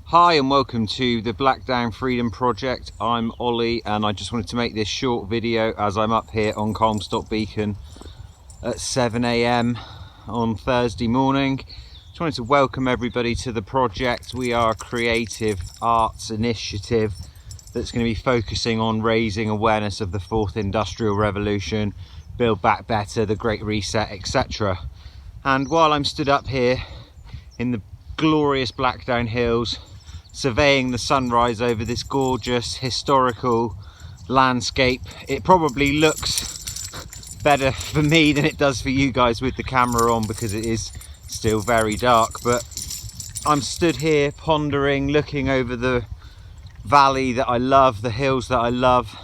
Hi and welcome to the Blackdown Freedom Project. I'm Ollie and I just wanted to make this short video as I'm up here on Culmstock at 7 AM on Thursday morning. Just wanted to welcome everybody to the project. We are a creative arts initiative that's going to be focusing on raising awareness of the fourth industrial revolution, build back better, the great reset, etc. And while I'm stood up here in the glorious Blackdown Hills, surveying the sunrise over this gorgeous historical landscape, it probably looks better for me than it does for you guys with the camera on because it is still very dark. But I'm stood here pondering, looking over the valley that I love, the hills that I love,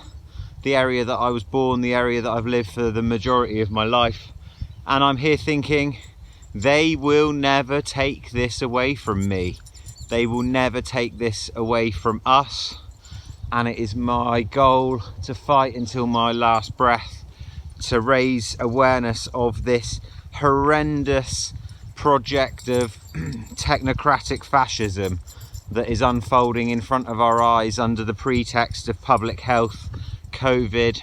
the area that I was born, the area that I've lived for the majority of my life, and I'm here thinking they will never take this away from me. They will never take this away from us, and it is my goal to fight until my last breath to raise awareness of this horrendous project of technocratic fascism that is unfolding in front of our eyes under the pretext of public health, COVID,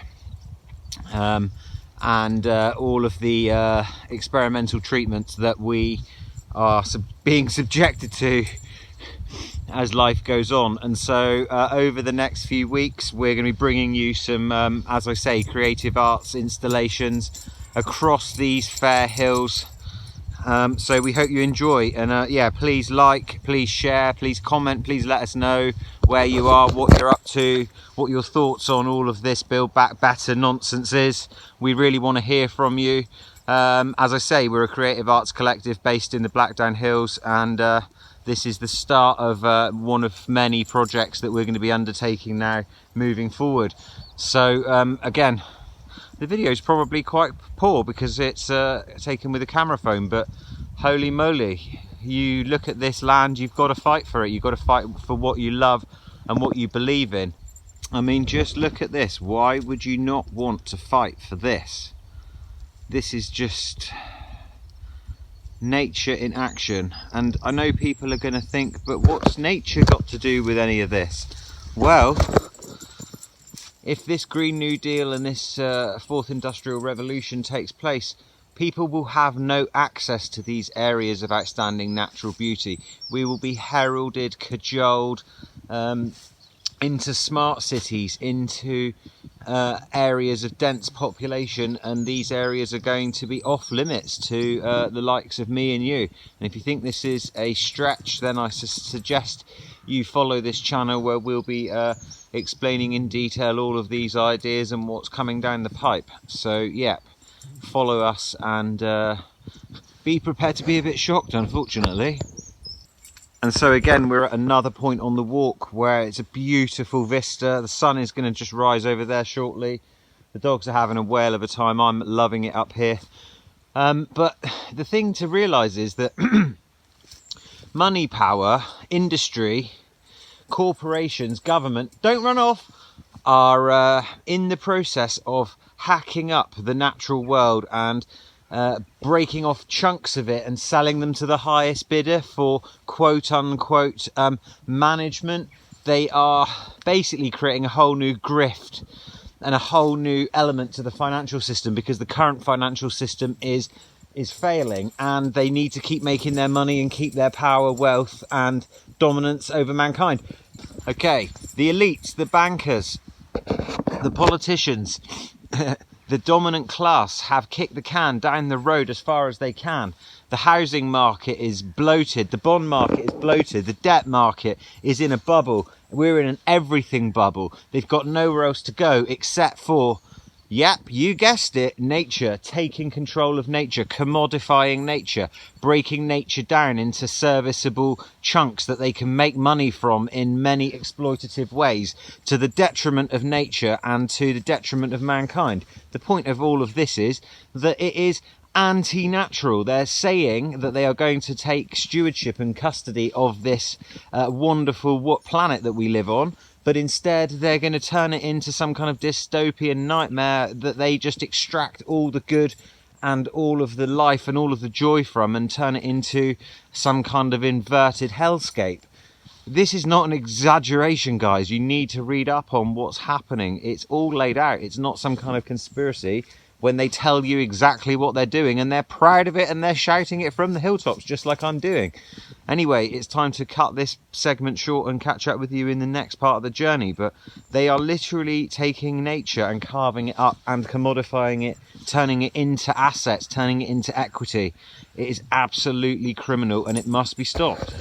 and all of the experimental treatments that we are being subjected to as life goes on. And so over the next few weeks we're going to be bringing you some as I say, creative arts installations across these fair hills, so we hope you enjoy. And yeah, please like, please share, please comment, please let us know where you are, what you're up to, what your thoughts on all of this build back better nonsense is. We really want to hear from you. As I say, we're a creative arts collective based in the Blackdown Hills, and this is the start of one of many projects that we're going to be undertaking now moving forward. So again, the video is probably quite poor because it's taken with a camera phone, but holy moly, you look at this land, you've got to fight for it. You've got to fight for what you love and what you believe in. I mean, just look at this. Why would you not want to fight for this? This is just nature in action. And I know people are going to think, but what's nature got to do with any of this? Well, if this Green New Deal and this fourth industrial revolution takes place, people will have no access to these areas of outstanding natural beauty. We will be heralded, cajoled into smart cities, into areas of dense population, and these areas are going to be off limits to the likes of me and you. And if you think this is a stretch, then I suggest you follow this channel where we'll be explaining in detail all of these ideas and what's coming down the pipe. So yeah, follow us and be prepared to be a bit shocked, unfortunately. And so again, we're at another point on the walk where it's a beautiful vista. The sun is going to just rise over there shortly. The dogs are having a whale of a time. I'm loving it up here. But the thing to realise is that money, power, industry, corporations, government, don't run off, are in the process of hacking up the natural world and breaking off chunks of it and selling them to the highest bidder for quote unquote management. They are basically creating a whole new grift and a whole new element to the financial system because the current financial system is failing, and they need to keep making their money and keep their power, wealth and dominance over mankind. Okay, the elites, the bankers, the politicians, the dominant class have kicked the can down the road as far as they can. The housing market is bloated, the bond market is bloated, the debt market is in a bubble. We're in an everything bubble. They've got nowhere else to go except for, yep, you guessed it, nature, taking control of nature, commodifying nature, breaking nature down into serviceable chunks that they can make money from in many exploitative ways, to the detriment of nature and to the detriment of mankind. The point of all of this is that it is anti-natural. They're saying that they are going to take stewardship and custody of this wonderful planet that we live on, but instead they're going to turn it into some kind of dystopian nightmare that they just extract all the good and all of the life and all of the joy from and turn it into some kind of inverted hellscape. This is not an exaggeration, guys. You need to read up on what's happening. It's all laid out. It's not some kind of conspiracy when they tell you exactly what they're doing, and they're proud of it and they're shouting it from the hilltops, just like I'm doing. Anyway, it's time to cut this segment short and catch up with you in the next part of the journey. But they are literally taking nature and carving it up and commodifying it, turning it into assets, turning it into equity. It is absolutely criminal and it must be stopped.